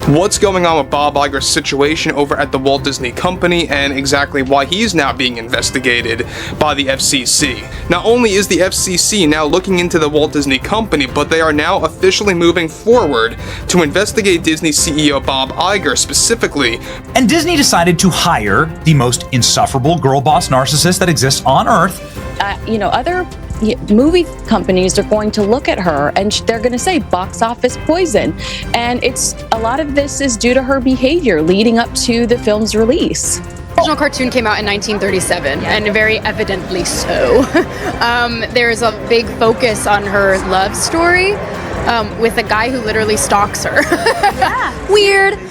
what's going on with Bob Iger's situation over at the Walt Disney Company and exactly why he's now being investigated by the FCC. Not only is the FCC now looking into the Walt Disney Company, but they are now officially moving forward to investigate Disney CEO Bob Iger specifically. And Disney decided to hire the most insufferable girl boss narcissist that exists on Earth. Other movie companies are going to look at her and they're going to say box office poison. And a lot of this is due to her behavior leading up to the film's release. The original cartoon came out in 1937, and very evidently so. There's a big focus on her love story with a guy who literally stalks her. Yeah.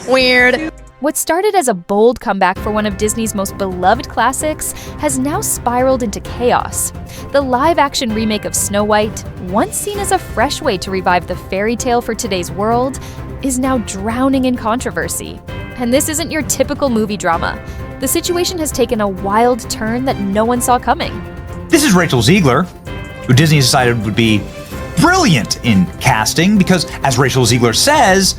Weird. What started as a bold comeback for one of Disney's most beloved classics has now spiraled into chaos. The live-action remake of Snow White, once seen as a fresh way to revive the fairy tale for today's world, is now drowning in controversy. And this isn't your typical movie drama. The situation has taken a wild turn that no one saw coming. This is Rachel Zegler, who Disney decided would be brilliant in casting because, as Rachel Zegler says,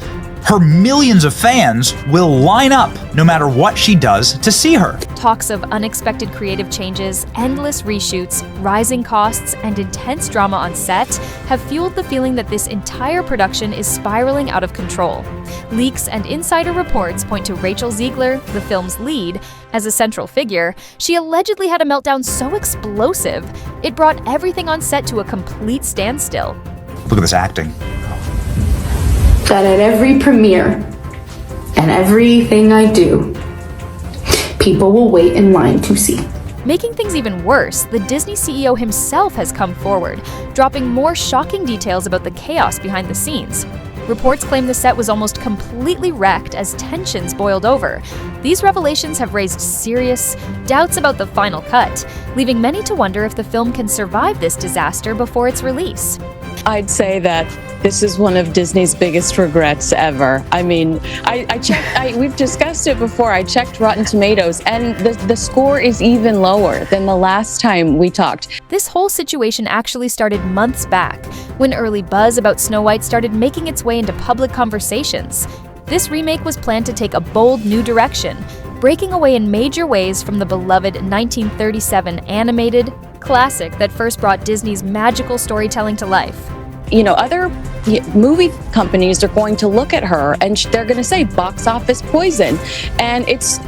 her millions of fans will line up no matter what she does to see her. Talks of unexpected creative changes, endless reshoots, rising costs, and intense drama on set have fueled the feeling that this entire production is spiraling out of control. Leaks and insider reports point to Rachel Zegler, the film's lead, as a central figure. She allegedly had a meltdown so explosive, it brought everything on set to a complete standstill. Look at this acting. That at every premiere and everything I do, people will wait in line to see. Making things even worse, the Disney CEO himself has come forward, dropping more shocking details about the chaos behind the scenes. Reports claim the set was almost completely wrecked as tensions boiled over. These revelations have raised serious doubts about the final cut, leaving many to wonder if the film can survive this disaster before its release. I'd say that this is one of Disney's biggest regrets ever. I mean, I checked, we've discussed it before, I checked Rotten Tomatoes, and the score is even lower than the last time we talked. This whole situation actually started months back, when early buzz about Snow White started making its way into public conversations. This remake was planned to take a bold new direction, breaking away in major ways from the beloved 1937 animated classic that first brought Disney's magical storytelling to life. Other movie companies are going to look at her and they're going to say box office poison. And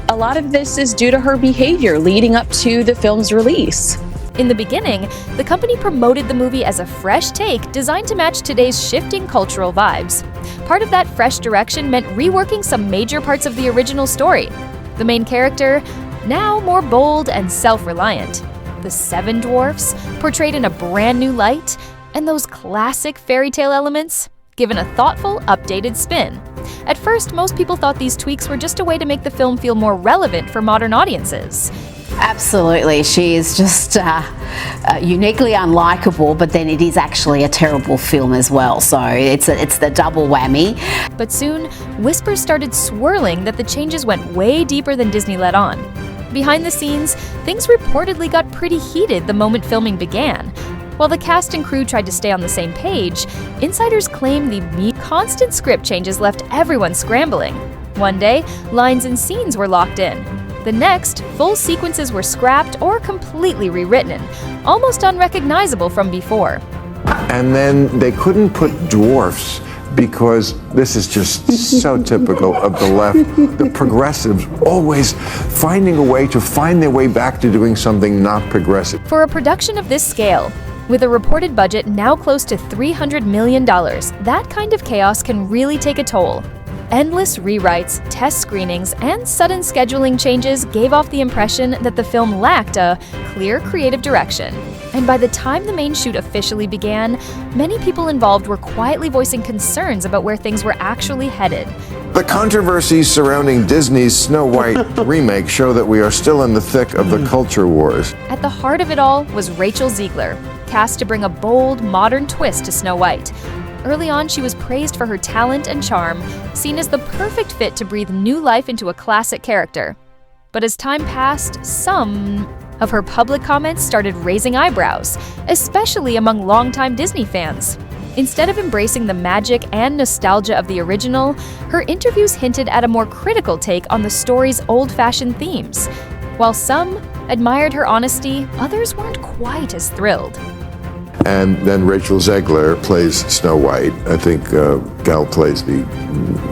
a lot of this is due to her behavior leading up to the film's release. In the beginning, the company promoted the movie as a fresh take designed to match today's shifting cultural vibes. Part of that fresh direction meant reworking some major parts of the original story. The main character, now more bold and self-reliant. The Seven Dwarfs, portrayed in a brand new light, and those classic fairy tale elements, given a thoughtful, updated spin. At first, most people thought these tweaks were just a way to make the film feel more relevant for modern audiences. Absolutely, she is just uniquely unlikable, but then it is actually a terrible film as well, so it's the double whammy. But soon, whispers started swirling that the changes went way deeper than Disney let on. Behind the scenes, things reportedly got pretty heated the moment filming began. While the cast and crew tried to stay on the same page, insiders claim the constant script changes left everyone scrambling. One day, lines and scenes were locked in. The next, full sequences were scrapped or completely rewritten, almost unrecognizable from before. And then they couldn't put dwarfs because this is just so typical of the left. The progressives always finding a way to find their way back to doing something not progressive. For a production of this scale, with a reported budget now close to $300 million, that kind of chaos can really take a toll. Endless rewrites, test screenings, and sudden scheduling changes gave off the impression that the film lacked a clear creative direction. And by the time the main shoot officially began, many people involved were quietly voicing concerns about where things were actually headed. The controversies surrounding Disney's Snow White remake show that we are still in the thick of the culture wars. At the heart of it all was Rachel Zegler, cast to bring a bold, modern twist to Snow White. Early on, she was praised for her talent and charm, seen as the perfect fit to breathe new life into a classic character. But as time passed, some of her public comments started raising eyebrows, especially among longtime Disney fans. Instead of embracing the magic and nostalgia of the original, her interviews hinted at a more critical take on the story's old-fashioned themes. While some admired her honesty, others weren't quite as thrilled. And then Rachel Zegler plays Snow White. I think Gal plays the.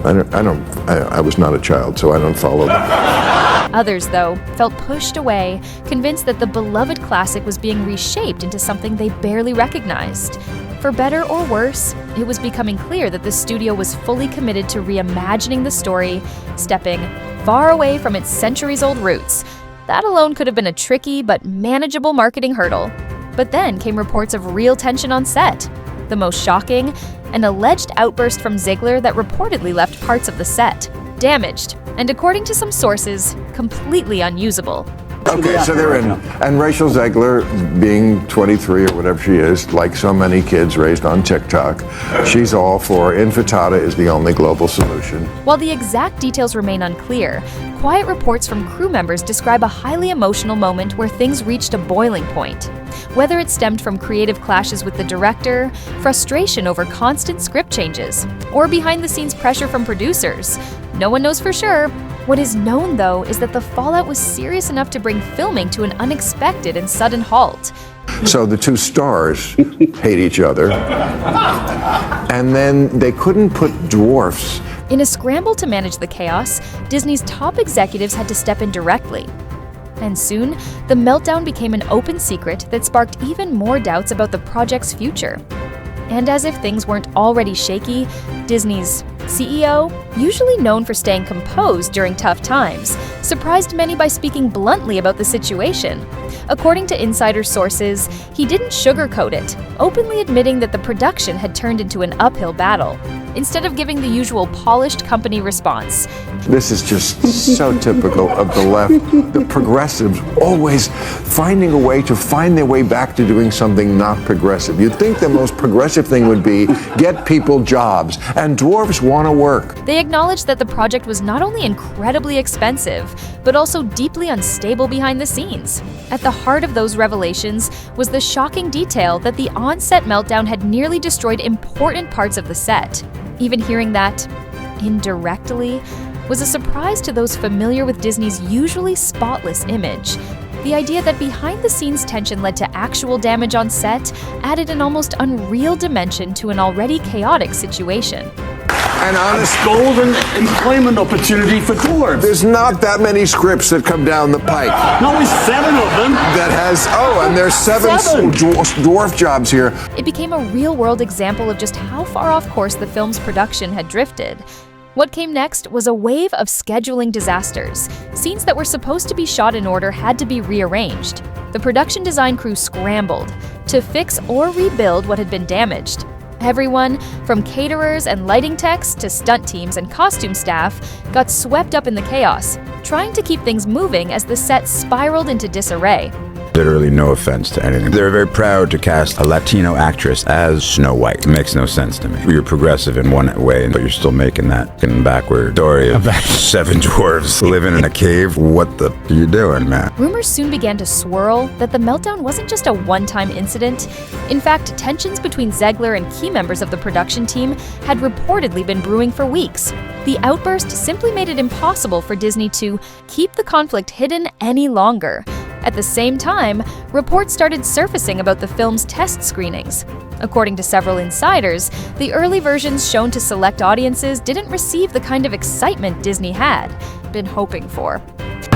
I was not a child, so I don't follow them. Others, though, felt pushed away, convinced that the beloved classic was being reshaped into something they barely recognized. For better or worse, it was becoming clear that the studio was fully committed to reimagining the story, stepping far away from its centuries-old roots. That alone could have been a tricky but manageable marketing hurdle. But then came reports of real tension on set. The most shocking, an alleged outburst from Zegler that reportedly left parts of the set damaged, and according to some sources, completely unusable. Okay, so they're in. And Rachel Zegler, being 23 or whatever she is, like so many kids raised on TikTok, she's all for infantada is the only global solution. While the exact details remain unclear, quiet reports from crew members describe a highly emotional moment where things reached a boiling point. Whether it stemmed from creative clashes with the director, frustration over constant script changes, or behind-the-scenes pressure from producers, no one knows for sure. What is known, though, is that the fallout was serious enough to bring filming to an unexpected and sudden halt. So the two stars hate each other, and then they couldn't put dwarfs. In a scramble to manage the chaos, Disney's top executives had to step in directly. And soon, the meltdown became an open secret that sparked even more doubts about the project's future. And as if things weren't already shaky, Disney's CEO, usually known for staying composed during tough times, surprised many by speaking bluntly about the situation. According to insider sources, he didn't sugarcoat it, openly admitting that the production had turned into an uphill battle, instead of giving the usual polished company response. This is just so typical of the left. The progressives always finding a way to find their way back to doing something not progressive. You'd think the most progressive thing would be get people jobs, and dwarves want to work. They acknowledged that the project was not only incredibly expensive, but also deeply unstable behind the scenes. At the heart of those revelations was the shocking detail that the on-set meltdown had nearly destroyed important parts of the set. Even hearing that, indirectly, was a surprise to those familiar with Disney's usually spotless image. The idea that behind-the-scenes tension led to actual damage on set added an almost unreal dimension to an already chaotic situation. And honest, golden employment opportunity for dwarves. there's not that many scripts that come down the pike No, only 7 of them. that has, and there's seven dwarf jobs here. It became a real-world example of just how far off course the film's production had drifted. What came next was a wave of scheduling disasters. Scenes that were supposed to be shot in order had to be rearranged. The production design crew scrambled to fix or rebuild what had been damaged. Everyone, from caterers and lighting techs to stunt teams and costume staff, got swept up in the chaos, trying to keep things moving as the set spiraled into disarray. Literally no offense to anything. They're very proud to cast a Latino actress as Snow White. It makes no sense to me. You're progressive in one way, but you're still making that backward story of 7 dwarves living in a cave. What the are you doing, man? Rumors soon began to swirl that the meltdown wasn't just a one-time incident. In fact, tensions between Zegler and key members of the production team had reportedly been brewing for weeks. The outburst simply made it impossible for Disney to keep the conflict hidden any longer. At the same time, reports started surfacing about the film's test screenings. According to several insiders, the early versions shown to select audiences didn't receive the kind of excitement Disney had been hoping for.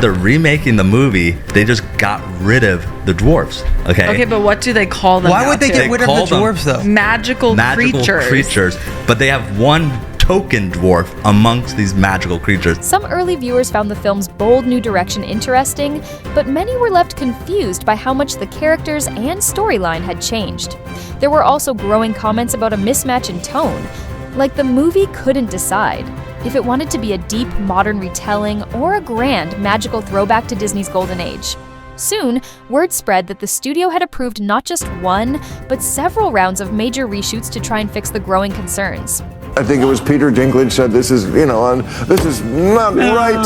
They're remaking the movie, they just got rid of the dwarves, okay? Okay, but what do they call them? Why would they get rid of the dwarves, though? Magical creatures. But they have one token dwarf amongst these magical creatures. Some early viewers found the film's bold new direction interesting, but many were left confused by how much the characters and storyline had changed. There were also growing comments about a mismatch in tone, like the movie couldn't decide if it wanted to be a deep modern retelling or a grand magical throwback to Disney's golden age. Soon, word spread that the studio had approved not just one, but several rounds of major reshoots to try and fix the growing concerns. I think it was Peter Dinklage said, this is, this is not right.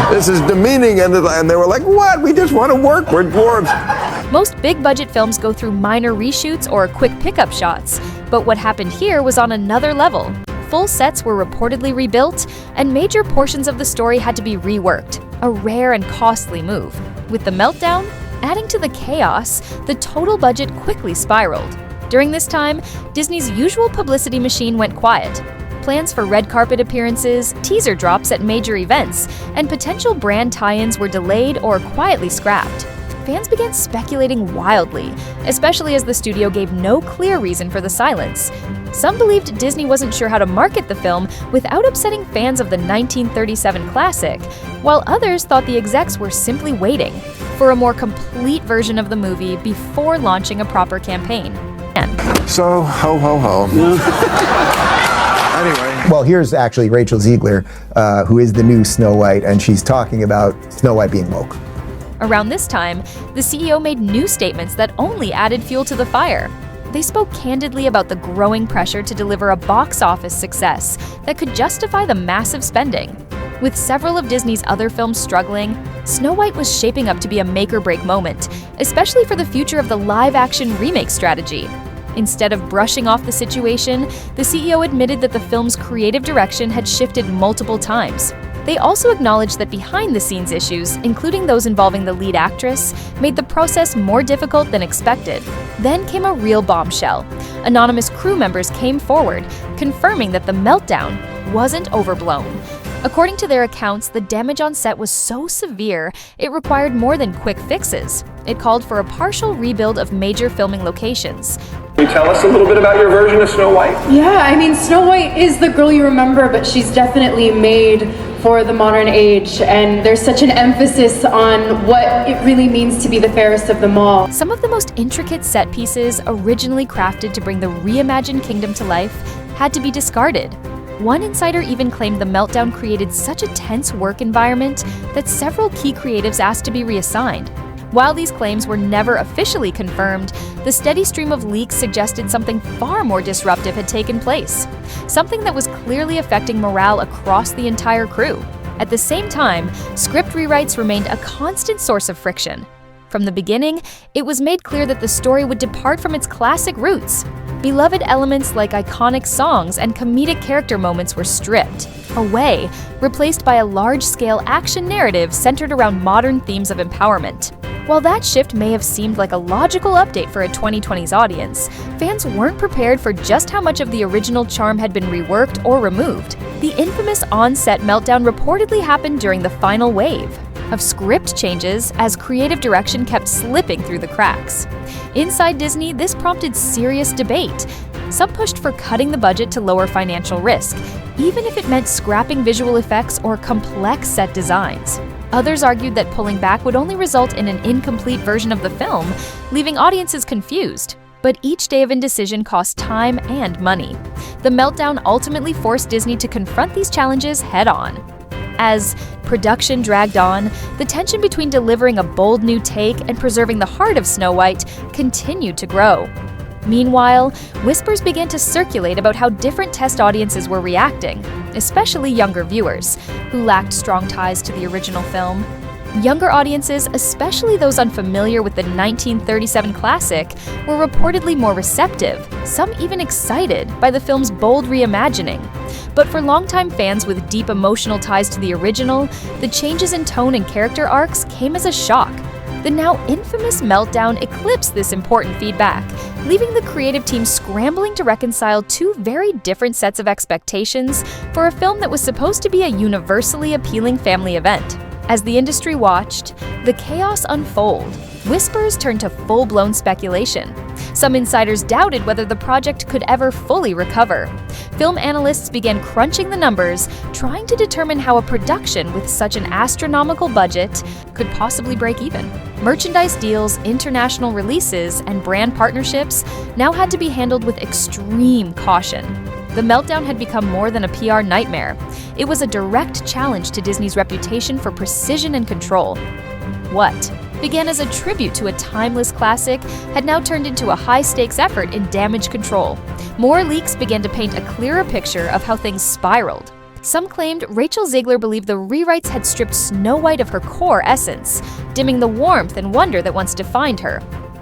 This is demeaning. And they were like, what? We just want to work. We're dwarves. Most big budget films go through minor reshoots or quick pickup shots, but what happened here was on another level. Full sets were reportedly rebuilt, and major portions of the story had to be reworked, a rare and costly move. With the Meltdown, adding to the chaos, the total budget quickly spiraled. During this time, Disney's usual publicity machine went quiet. Plans for red carpet appearances, teaser drops at major events, and potential brand tie-ins were delayed or quietly scrapped. Fans began speculating wildly, especially as the studio gave no clear reason for the silence. Some believed Disney wasn't sure how to market the film without upsetting fans of the 1937 classic, while others thought the execs were simply waiting for a more complete version of the movie before launching a proper campaign. So, ho, ho, ho. Anyway. Well, here's actually Rachel Zegler, who is the new Snow White, and she's talking about Snow White being woke. Around this time, the CEO made new statements that only added fuel to the fire. They spoke candidly about the growing pressure to deliver a box office success that could justify the massive spending. With several of Disney's other films struggling, Snow White was shaping up to be a make-or-break moment, especially for the future of the live-action remake strategy. Instead of brushing off the situation, the CEO admitted that the film's creative direction had shifted multiple times. They also acknowledged that behind-the-scenes issues, including those involving the lead actress, made the process more difficult than expected. Then came a real bombshell. Anonymous crew members came forward, confirming that the Meltdown wasn't overblown. According to their accounts, the damage on set was so severe, it required more than quick fixes. It called for a partial rebuild of major filming locations. Can you tell us a little bit about your version of Snow White? Yeah, I mean, Snow White is the girl you remember, but she's definitely made for the modern age, and there's such an emphasis on what it really means to be the fairest of them all. Some of the most intricate set pieces, originally crafted to bring the reimagined kingdom to life, had to be discarded. One insider even claimed the Meltdown created such a tense work environment that several key creatives asked to be reassigned. While these claims were never officially confirmed, the steady stream of leaks suggested something far more disruptive had taken place, something that was clearly affecting morale across the entire crew. At the same time, script rewrites remained a constant source of friction. From the beginning, it was made clear that the story would depart from its classic roots. Beloved elements like iconic songs and comedic character moments were stripped away, replaced by a large-scale action narrative centered around modern themes of empowerment. While that shift may have seemed like a logical update for a 2020s audience, fans weren't prepared for just how much of the original charm had been reworked or removed. The infamous on-set meltdown reportedly happened during the final wave of script changes as creative direction kept slipping through the cracks. Inside Disney, this prompted serious debate. Some pushed for cutting the budget to lower financial risk, even if it meant scrapping visual effects or complex set designs. Others argued that pulling back would only result in an incomplete version of the film, leaving audiences confused. But each day of indecision cost time and money. The Meltdown ultimately forced Disney to confront these challenges head-on. As production dragged on, the tension between delivering a bold new take and preserving the heart of Snow White continued to grow. Meanwhile, whispers began to circulate about how different test audiences were reacting, especially younger viewers, who lacked strong ties to the original film. Younger audiences, especially those unfamiliar with the 1937 classic, were reportedly more receptive, some even excited by the film's bold reimagining. But for longtime fans with deep emotional ties to the original, the changes in tone and character arcs came as a shock. The now infamous Meltdown eclipsed this important feedback, leaving the creative team scrambling to reconcile two very different sets of expectations for a film that was supposed to be a universally appealing family event. As the industry watched the chaos unfold, whispers turned to full-blown speculation. Some insiders doubted whether the project could ever fully recover. Film analysts began crunching the numbers, trying to determine how a production with such an astronomical budget could possibly break even. Merchandise deals, international releases, and brand partnerships now had to be handled with extreme caution. The Meltdown had become more than a PR nightmare. It was a direct challenge to Disney's reputation for precision and control. What began as a tribute to a timeless classic, had now turned into a high-stakes effort in damage control. More leaks began to paint a clearer picture of how things spiraled. Some claimed Rachel Zegler believed the rewrites had stripped Snow White of her core essence, dimming the warmth and wonder that once defined her.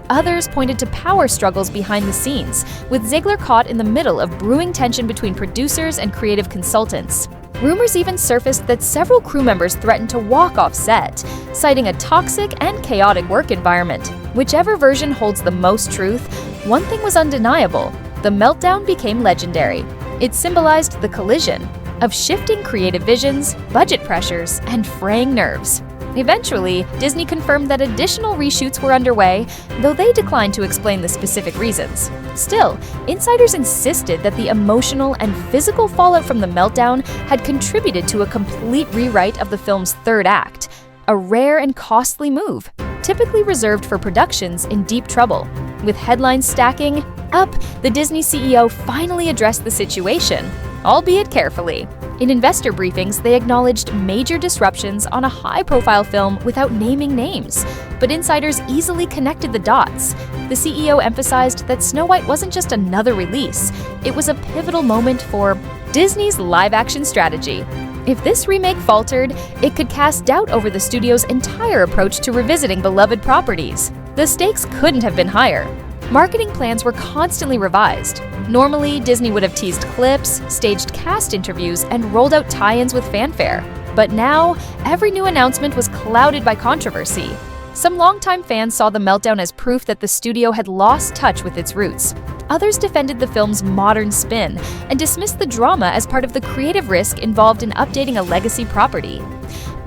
Others pointed to power struggles behind the scenes, with Zegler caught in the middle of brewing tension between producers and creative consultants. Rumors even surfaced that several crew members threatened to walk off set, citing a toxic and chaotic work environment. Whichever version holds the most truth, one thing was undeniable: the meltdown became legendary. It symbolized the collision of shifting creative visions, budget pressures, and fraying nerves. Eventually, Disney confirmed that additional reshoots were underway, though they declined to explain the specific reasons. Still, insiders insisted that the emotional and physical fallout from the meltdown had contributed to a complete rewrite of the film's third act, a rare and costly move, typically reserved for productions in deep trouble. With headlines stacking up, the Disney CEO finally addressed the situation, albeit carefully. In investor briefings, they acknowledged major disruptions on a high-profile film without naming names, but insiders easily connected the dots. The CEO emphasized that Snow White wasn't just another release, it was a pivotal moment for Disney's live-action strategy. If this remake faltered, it could cast doubt over the studio's entire approach to revisiting beloved properties. The stakes couldn't have been higher. Marketing plans were constantly revised. Normally, Disney would have teased clips, staged cast interviews, and rolled out tie-ins with fanfare. But now, every new announcement was clouded by controversy. Some longtime fans saw the meltdown as proof that the studio had lost touch with its roots. Others defended the film's modern spin and dismissed the drama as part of the creative risk involved in updating a legacy property.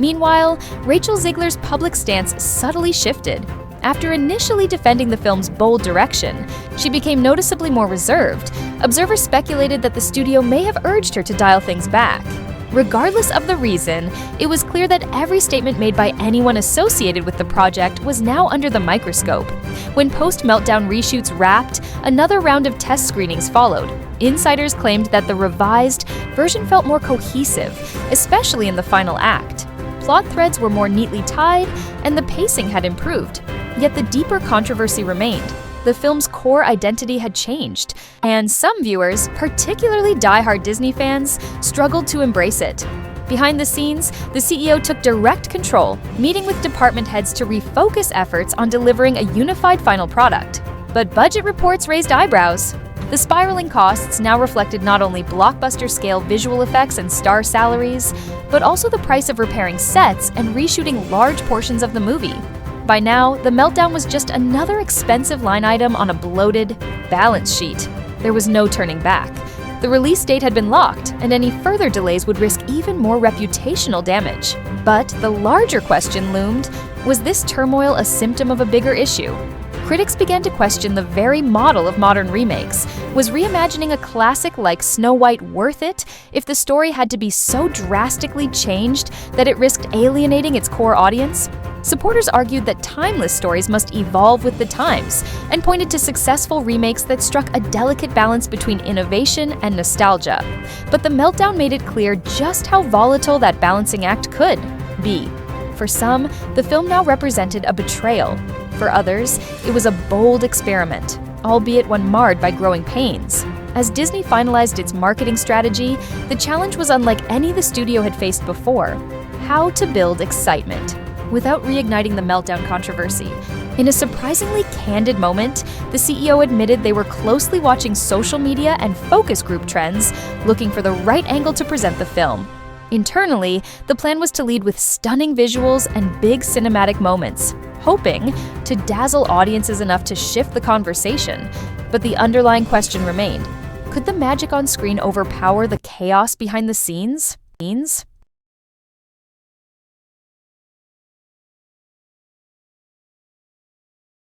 Meanwhile, Rachel Zegler's public stance subtly shifted. After initially defending the film's bold direction, she became noticeably more reserved. Observers speculated that the studio may have urged her to dial things back. Regardless of the reason, it was clear that every statement made by anyone associated with the project was now under the microscope. When post-meltdown reshoots wrapped, another round of test screenings followed. Insiders claimed that the revised version felt more cohesive, especially in the final act. Plot threads were more neatly tied, and the pacing had improved. Yet the deeper controversy remained. The film's core identity had changed, and some viewers, particularly die-hard Disney fans, struggled to embrace it. Behind the scenes, the CEO took direct control, meeting with department heads to refocus efforts on delivering a unified final product. But budget reports raised eyebrows. The spiraling costs now reflected not only blockbuster-scale visual effects and star salaries, but also the price of repairing sets and reshooting large portions of the movie. By now, the meltdown was just another expensive line item on a bloated balance sheet. There was no turning back. The release date had been locked, and any further delays would risk even more reputational damage. But the larger question loomed: was this turmoil a symptom of a bigger issue? Critics began to question the very model of modern remakes. Was reimagining a classic like Snow White worth it if the story had to be so drastically changed that it risked alienating its core audience? Supporters argued that timeless stories must evolve with the times, and pointed to successful remakes that struck a delicate balance between innovation and nostalgia. But the meltdown made it clear just how volatile that balancing act could be. For some, the film now represented a betrayal. For others, it was a bold experiment, albeit one marred by growing pains. As Disney finalized its marketing strategy, the challenge was unlike any the studio had faced before: how to build excitement without reigniting the meltdown controversy. In a surprisingly candid moment, the CEO admitted they were closely watching social media and focus group trends, looking for the right angle to present the film. Internally, the plan was to lead with stunning visuals and big cinematic moments, hoping to dazzle audiences enough to shift the conversation. But the underlying question remained: could the magic on screen overpower the chaos behind the scenes?